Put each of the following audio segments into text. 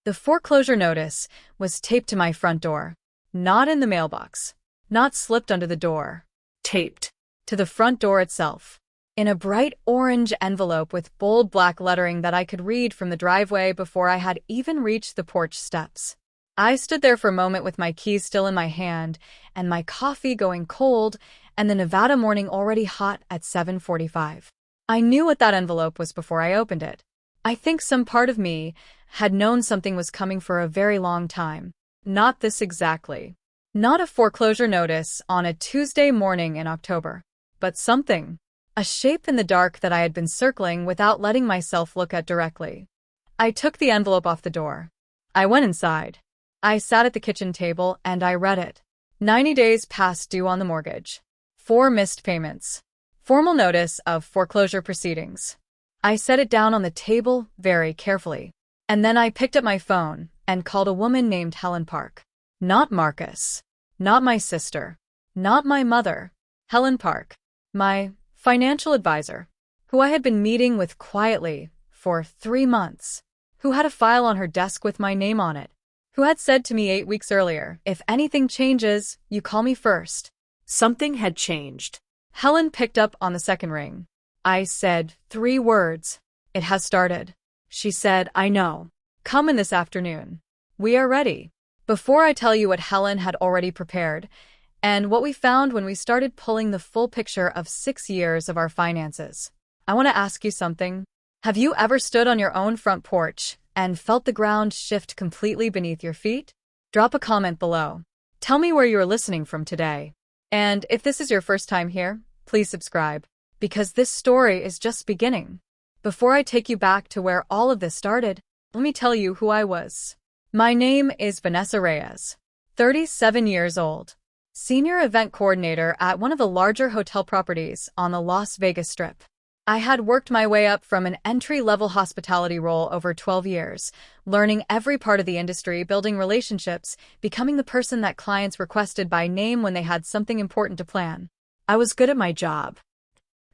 The foreclosure notice was taped to my front door. Not in the mailbox. Not slipped under the door. Taped to the front door itself. In a bright orange envelope with bold black lettering that I could read from the driveway before I had even reached the porch steps. I stood there for a moment with my keys still in my hand and my coffee going cold and the Nevada morning already hot at 7:45. I knew what that envelope was before I opened it. I think some part of me had known something was coming for a very long time. Not this exactly. Not a foreclosure notice on a Tuesday morning in October. But something. A shape in the dark that I had been circling without letting myself look at directly. I took the envelope off the door. I went inside. I sat at the kitchen table and I read it. 90 days past due on the mortgage. 4 missed payments. Formal notice of foreclosure proceedings. I set it down on the table very carefully. And then I picked up my phone and called a woman named Helen Park. Not Marcus. Not my sister. Not my mother. Helen Park. My financial advisor, who I had been meeting with quietly for 3 months, who had a file on her desk with my name on it, who had said to me 8 weeks earlier, "If anything changes, you call me first." Something had changed. Helen picked up on the second ring. I said 3 words. "It has started." She said, "I know. Come in this afternoon. We are ready." Before I tell you what Helen had already prepared, and what we found when we started pulling the full picture of 6 years of our finances, I want to ask you something. Have you ever stood on your own front porch and felt the ground shift completely beneath your feet? Drop a comment below. Tell me where you're listening from today. And if this is your first time here, please subscribe, because this story is just beginning. Before I take you back to where all of this started, let me tell you who I was. My name is Vanessa Reyes, 37 years old. Senior event coordinator at one of the larger hotel properties on the Las Vegas Strip. I had worked my way up from an entry-level hospitality role over 12 years, learning every part of the industry, building relationships, becoming the person that clients requested by name when they had something important to plan. I was good at my job.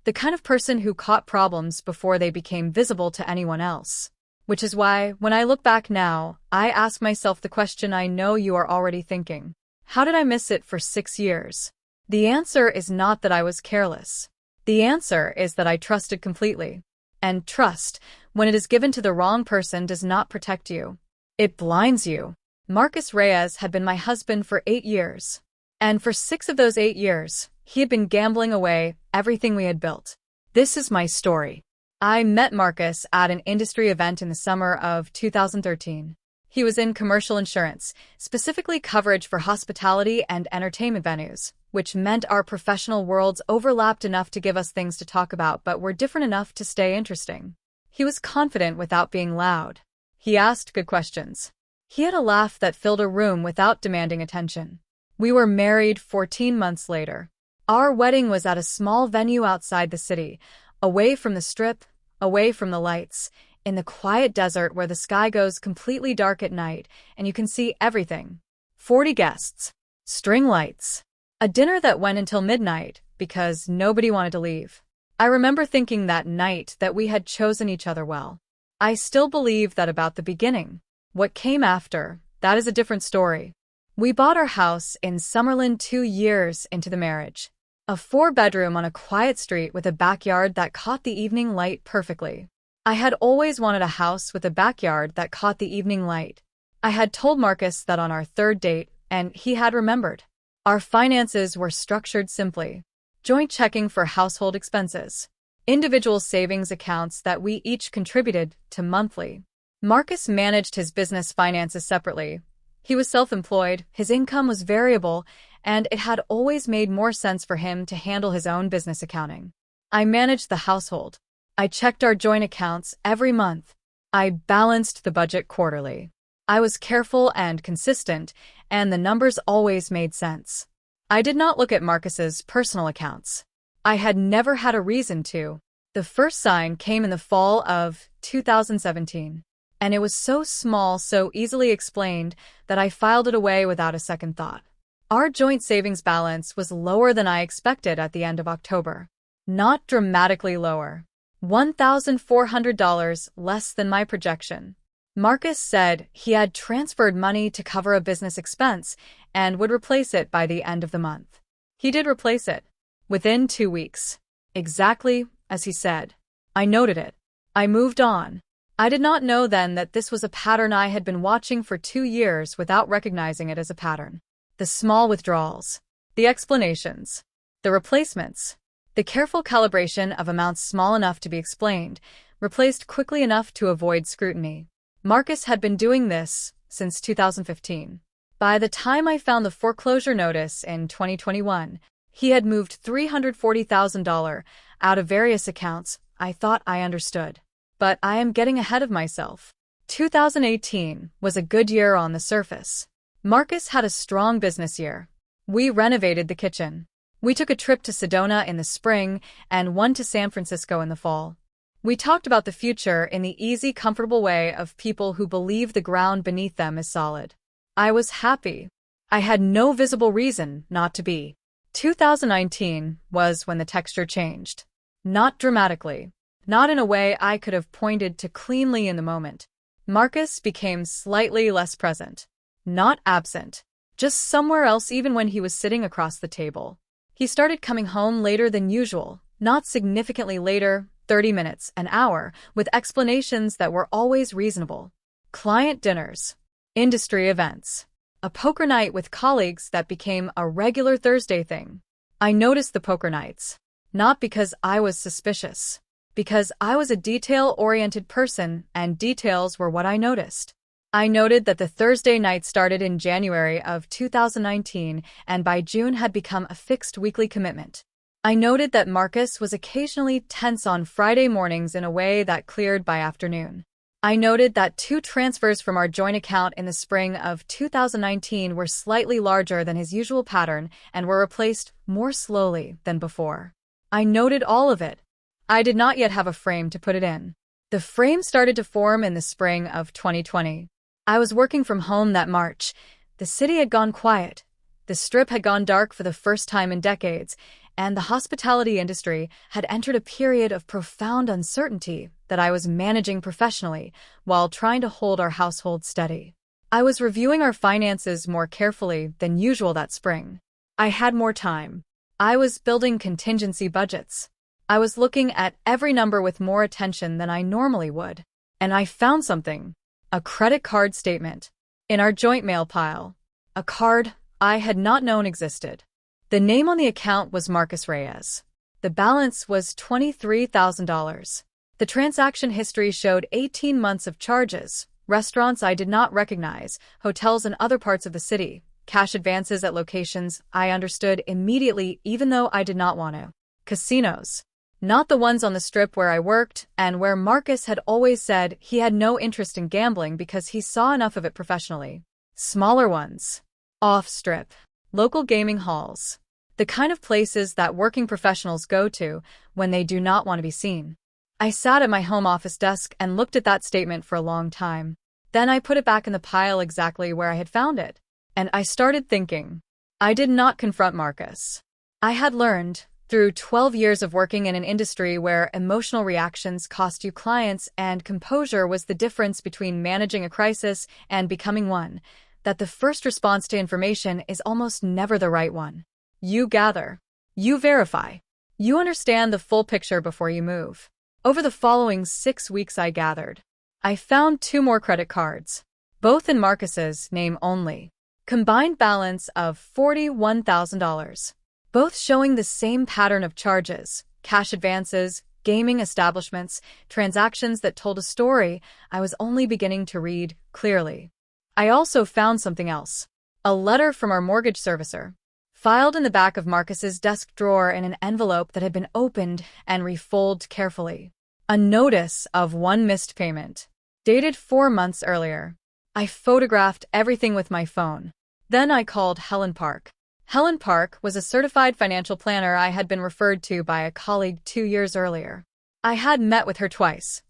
The kind of person who caught problems before they became visible to anyone else. Which is why, when I look back now, I ask myself the question I know you are already thinking. How did I miss it for 6 years? The answer is not that I was careless. The answer is that I trusted completely. And trust, when it is given to the wrong person, does not protect you. It blinds you. Marcus Reyes had been my husband for 8 years. And for 6 of those 8 years, he had been gambling away everything we had built. This is my story. I met Marcus at an industry event in the summer of 2013. He was in commercial insurance, specifically coverage for hospitality and entertainment venues, which meant our professional worlds overlapped enough to give us things to talk about but were different enough to stay interesting. He was confident without being loud. He asked good questions. He had a laugh that filled a room without demanding attention. We were married 14 months later. Our wedding was at a small venue outside the city, away from the strip, away from the lights, in the quiet desert where the sky goes completely dark at night and you can see everything. 40 guests. String lights. A dinner that went until midnight because nobody wanted to leave. I remember thinking that night that we had chosen each other well. I still believe that about the beginning. What came after, that is a different story. We bought our house in Summerlin 2 years into the marriage. A 4-bedroom on a quiet street with a backyard that caught the evening light perfectly. I had always wanted a house with a backyard that caught the evening light. I had told Marcus that on our 3rd date, and he had remembered. Our finances were structured simply. Joint checking for household expenses. Individual savings accounts that we each contributed to monthly. Marcus managed his business finances separately. He was self-employed, his income was variable, and it had always made more sense for him to handle his own business accounting. I managed the household. I checked our joint accounts every month. I balanced the budget quarterly. I was careful and consistent, and the numbers always made sense. I did not look at Marcus's personal accounts. I had never had a reason to. The first sign came in the fall of 2017, and it was so small, so easily explained, that I filed it away without a second thought. Our joint savings balance was lower than I expected at the end of October. Not dramatically lower. $1,400 less than my projection. Marcus said he had transferred money to cover a business expense and would replace it by the end of the month. He did replace it. Within 2 weeks. Exactly as he said. I noted it. I moved on. I did not know then that this was a pattern I had been watching for 2 years without recognizing it as a pattern. The small withdrawals. The explanations. The replacements. The careful calibration of amounts small enough to be explained, replaced quickly enough to avoid scrutiny. Marcus had been doing this since 2015. By the time I found the foreclosure notice in 2021, he had moved $340,000 out of various accounts. I thought I understood. But I am getting ahead of myself. 2018 was a good year on the surface. Marcus had a strong business year. We renovated the kitchen. We took a trip to Sedona in the spring and one to San Francisco in the fall. We talked about the future in the easy, comfortable way of people who believe the ground beneath them is solid. I was happy. I had no visible reason not to be. 2019 was when the texture changed. Not dramatically. Not in a way I could have pointed to cleanly in the moment. Marcus became slightly less present. Not absent. Just somewhere else even when he was sitting across the table. He started coming home later than usual, not significantly later, 30 minutes, an hour, with explanations that were always reasonable. Client dinners. Industry events. A poker night with colleagues that became a regular Thursday thing. I noticed the poker nights. Not because I was suspicious. Because I was a detail-oriented person and details were what I noticed. I noted that the Thursday night started in January of 2019 and by June had become a fixed weekly commitment. I noted that Marcus was occasionally tense on Friday mornings in a way that cleared by afternoon. I noted that 2 transfers from our joint account in the spring of 2019 were slightly larger than his usual pattern and were replaced more slowly than before. I noted all of it. I did not yet have a frame to put it in. The frame started to form in the spring of 2020. I was working from home that March. The city had gone quiet. The Strip had gone dark for the first time in decades, and the hospitality industry had entered a period of profound uncertainty that I was managing professionally while trying to hold our household steady. I was reviewing our finances more carefully than usual that spring. I had more time. I was building contingency budgets. I was looking at every number with more attention than I normally would. And I found something. A credit card statement. In our joint mail pile. A card I had not known existed. The name on the account was Marcus Reyes. The balance was $23,000. The transaction history showed 18 months of charges, restaurants I did not recognize, hotels in other parts of the city, cash advances at locations I understood immediately even though I did not want to. Casinos. Not the ones on the Strip where I worked and where Marcus had always said he had no interest in gambling because he saw enough of it professionally. Smaller ones. Off-Strip. Local gaming halls. The kind of places that working professionals go to when they do not want to be seen. I sat at my home office desk and looked at that statement for a long time. Then I put it back in the pile exactly where I had found it. And I started thinking. I did not confront Marcus. I had learned, through 12 years of working in an industry where emotional reactions cost you clients and composure was the difference between managing a crisis and becoming one, that the first response to information is almost never the right one. You gather. You verify. You understand the full picture before you move. Over the following 6 weeks I gathered. I found 2 more credit cards. Both in Marcus's name only. Combined balance of $41,000. Both showing the same pattern of charges, cash advances, gaming establishments, transactions that told a story I was only beginning to read clearly. I also found something else. A letter from our mortgage servicer, filed in the back of Marcus's desk drawer in an envelope that had been opened and refolded carefully. A notice of 1 missed payment, dated 4 months earlier. I photographed everything with my phone. Then I called Helen Park. Helen Park was a certified financial planner I had been referred to by a colleague 2 years earlier. I had met with her twice.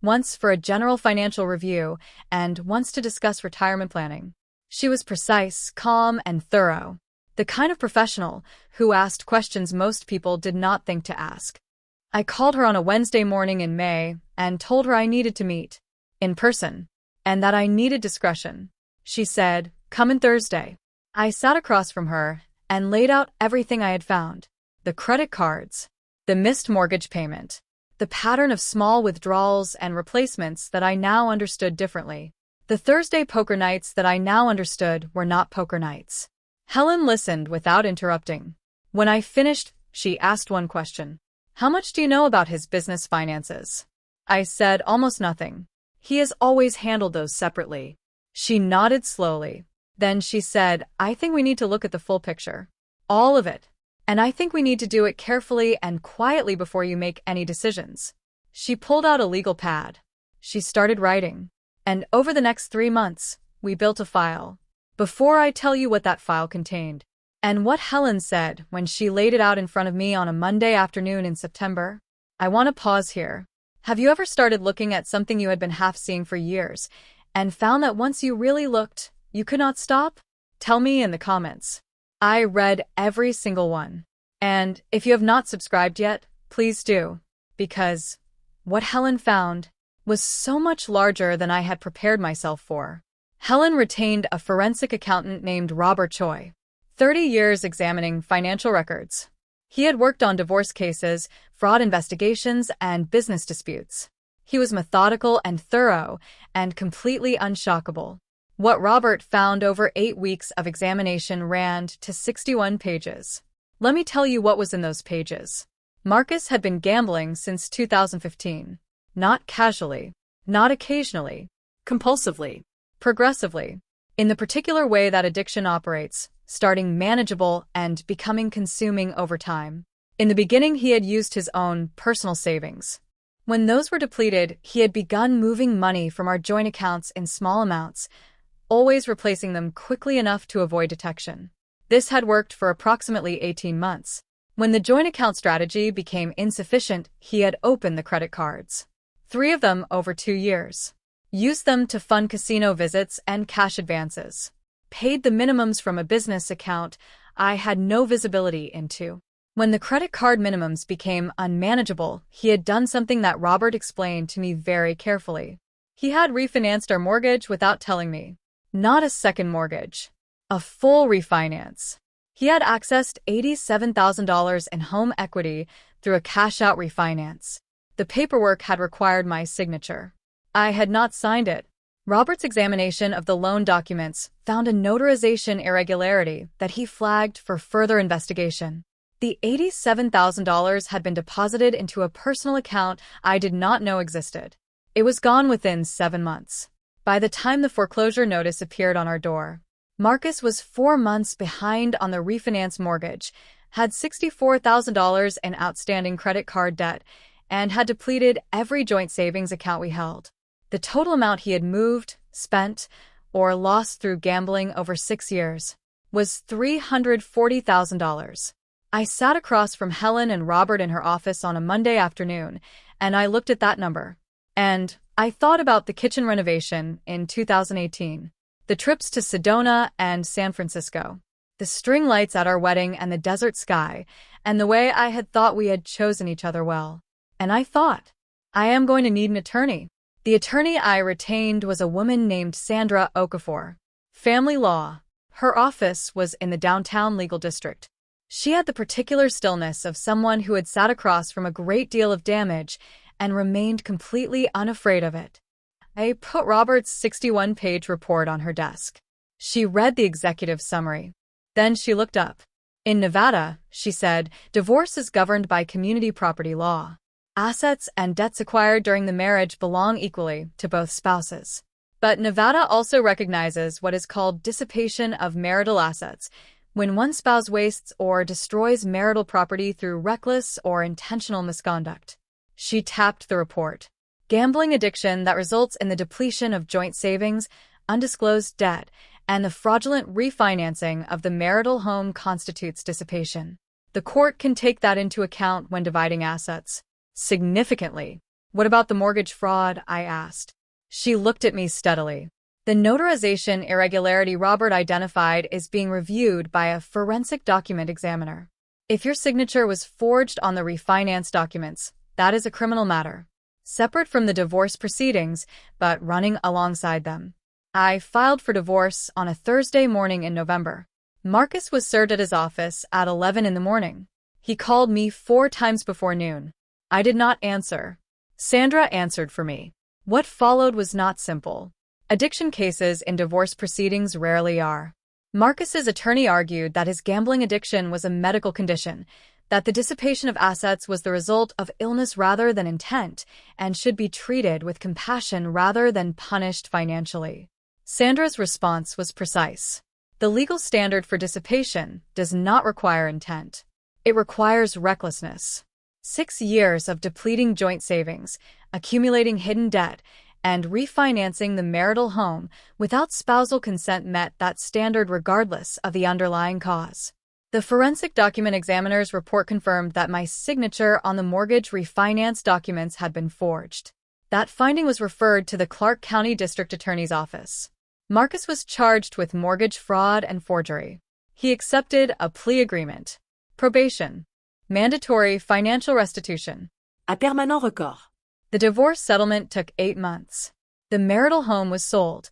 Once for a general financial review, and once to discuss retirement planning. She was precise, calm, and thorough. The kind of professional who asked questions most people did not think to ask. I called her on a Wednesday morning in May and told her I needed to meet. In person. and that I needed discretion. She said, "Come in Thursday." I sat across from her and laid out everything I had found. The credit cards, the missed mortgage payment, the pattern of small withdrawals and replacements that I now understood differently. The Thursday poker nights that I now understood were not poker nights. Helen listened without interrupting. When I finished, she asked one question. "How much do you know about his business finances?" I said, "Almost nothing. He has always handled those separately." She nodded slowly. Then she said, "I think we need to look at the full picture. All of it. And I think we need to do it carefully and quietly before you make any decisions." She pulled out a legal pad. She started writing. And over the next 3 months, we built a file. Before I tell you what that file contained, and what Helen said when she laid it out in front of me on a Monday afternoon in September, I want to pause here. Have you ever started looking at something you had been half seeing for years, and found that once you really looked, you could not stop? Tell me in the comments. I read every single one. And if you have not subscribed yet, please do. Because what Helen found was so much larger than I had prepared myself for. Helen retained a forensic accountant named Robert Choi. 30 years examining financial records. He had worked on divorce cases, fraud investigations, and business disputes. He was methodical and thorough, and completely unshockable. What Robert found over 8 weeks of examination ran to 61 pages. Let me tell you what was in those pages. Marcus had been gambling since 2015. Not casually, not occasionally, compulsively, progressively, in the particular way that addiction operates, starting manageable and becoming consuming over time. In the beginning, he had used his own personal savings. When those were depleted, he had begun moving money from our joint accounts in small amounts, always replacing them quickly enough to avoid detection. This had worked for approximately 18 months. When the joint account strategy became insufficient, he had opened the credit cards. 3 of them over 2 years. Used them to fund casino visits and cash advances. Paid the minimums from a business account I had no visibility into. When the credit card minimums became unmanageable, he had done something that Robert explained to me very carefully. He had refinanced our mortgage without telling me. Not a second mortgage. A full refinance. He had accessed $87,000 in home equity through a cash-out refinance. The paperwork had required my signature. I had not signed it. Robert's examination of the loan documents found a notarization irregularity that he flagged for further investigation. The $87,000 had been deposited into a personal account I did not know existed. It was gone within 7 months. By the time the foreclosure notice appeared on our door, Marcus was 4 months behind on the refinance mortgage, had $64,000 in outstanding credit card debt, and had depleted every joint savings account we held. The total amount he had moved, spent, or lost through gambling over 6 years was $340,000. I sat across from Helen and Robert in her office on a Monday afternoon, and I looked at that number. And I thought about the kitchen renovation in 2018, the trips to Sedona and San Francisco, the string lights at our wedding and the desert sky, and the way I had thought we had chosen each other well. And I thought, I am going to need an attorney. The attorney I retained was a woman named Sandra Okafor. Family law. Her office was in the downtown legal district. She had the particular stillness of someone who had sat across from a great deal of damage and remained completely unafraid of it. I put Robert's 61-page report on her desk. She read the executive summary. Then she looked up. In Nevada, she said, divorce is governed by community property law. Assets and debts acquired during the marriage belong equally to both spouses. But Nevada also recognizes what is called dissipation of marital assets, when one spouse wastes or destroys marital property through reckless or intentional misconduct. She tapped the report. Gambling addiction that results in the depletion of joint savings, undisclosed debt, and the fraudulent refinancing of the marital home constitutes dissipation. The court can take that into account when dividing assets. Significantly. What about the mortgage fraud? I asked. She looked at me steadily. The notarization irregularity Robert identified is being reviewed by a forensic document examiner. If your signature was forged on the refinance documents, that is a criminal matter. separate from the divorce proceedings, but running alongside them. I filed for divorce on a Thursday morning in November. Marcus was served at his office at 11 in the morning. He called me 4 times before noon. I did not answer. Sandra answered for me. What followed was not simple. Addiction cases in divorce proceedings rarely are. Marcus's attorney argued that his gambling addiction was a medical condition, that the dissipation of assets was the result of illness rather than intent, and should be treated with compassion rather than punished financially. Sandra's response was precise. The legal standard for dissipation does not require intent. It requires recklessness. 6 years of depleting joint savings, accumulating hidden debt, and refinancing the marital home without spousal consent met that standard regardless of the underlying cause. The forensic document examiner's report confirmed that my signature on the mortgage refinance documents had been forged. That finding was referred to the Clark County District Attorney's Office. Marcus was charged with mortgage fraud and forgery. He accepted a plea agreement. Probation. Mandatory financial restitution. À permanent record. The divorce settlement took 8 months. The marital home was sold.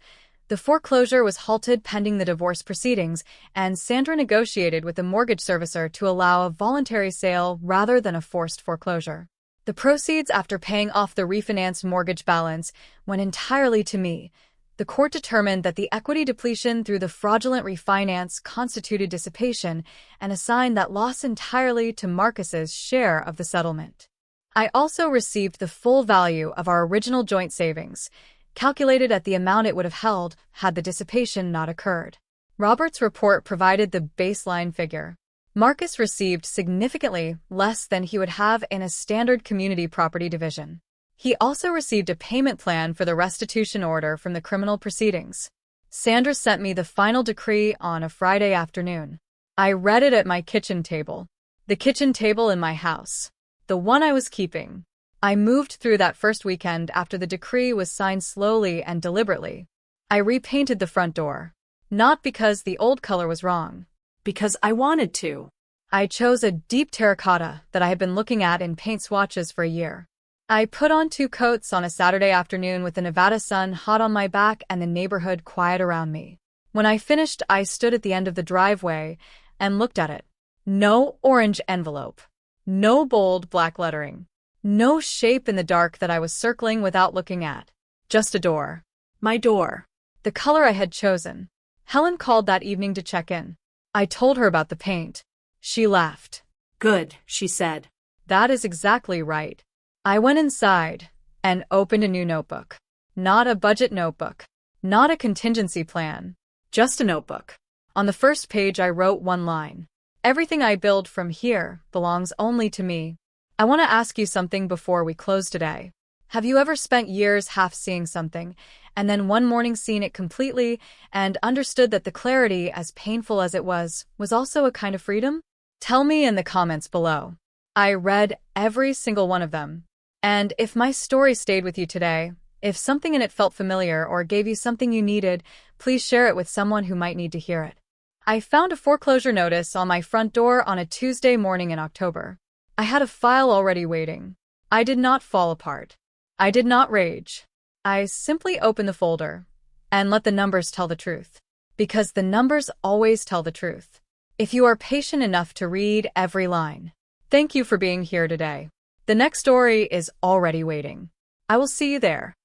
The foreclosure was halted pending the divorce proceedings, and Sandra negotiated with the mortgage servicer to allow a voluntary sale rather than a forced foreclosure. The proceeds after paying off the refinanced mortgage balance went entirely to me. The court determined that the equity depletion through the fraudulent refinance constituted dissipation and assigned that loss entirely to Marcus's share of the settlement. I also received the full value of our original joint savings, calculated at the amount it would have held had the dissipation not occurred. Robert's report provided the baseline figure. Marcus received significantly less than he would have in a standard community property division. He also received a payment plan for the restitution order from the criminal proceedings. Sandra sent me the final decree on a Friday afternoon. I read it at my kitchen table. The kitchen table in my house. The one I was keeping. I moved through that first weekend after the decree was signed slowly and deliberately. I repainted the front door. Not because the old color was wrong. Because I wanted to. I chose a deep terracotta that I had been looking at in paint swatches for a year. I put on 2 coats on a Saturday afternoon with the Nevada sun hot on my back and the neighborhood quiet around me. When I finished, I stood at the end of the driveway and looked at it. No orange envelope. No bold black lettering. No shape in the dark that I was circling without looking at. Just a door. My door. The color I had chosen. Helen called that evening to check in. I told her about the paint. She laughed. Good, she said. That is exactly right. I went inside and opened a new notebook. Not a budget notebook. Not a contingency plan. Just a notebook. On the first page I wrote 1 line. Everything I build from here belongs only to me. I want to ask you something before we close today. Have you ever spent years half seeing something, and then one morning seen it completely and understood that the clarity, as painful as it was also a kind of freedom? Tell me in the comments below. I read every single one of them. And if my story stayed with you today, if something in it felt familiar or gave you something you needed, please share it with someone who might need to hear it. I found a foreclosure notice on my front door on a Tuesday morning in October. I had a file already waiting. I did not fall apart. I did not rage. I simply opened the folder and let the numbers tell the truth. Because the numbers always tell the truth. If you are patient enough to read every line. Thank you for being here today. The next story is already waiting. I will see you there.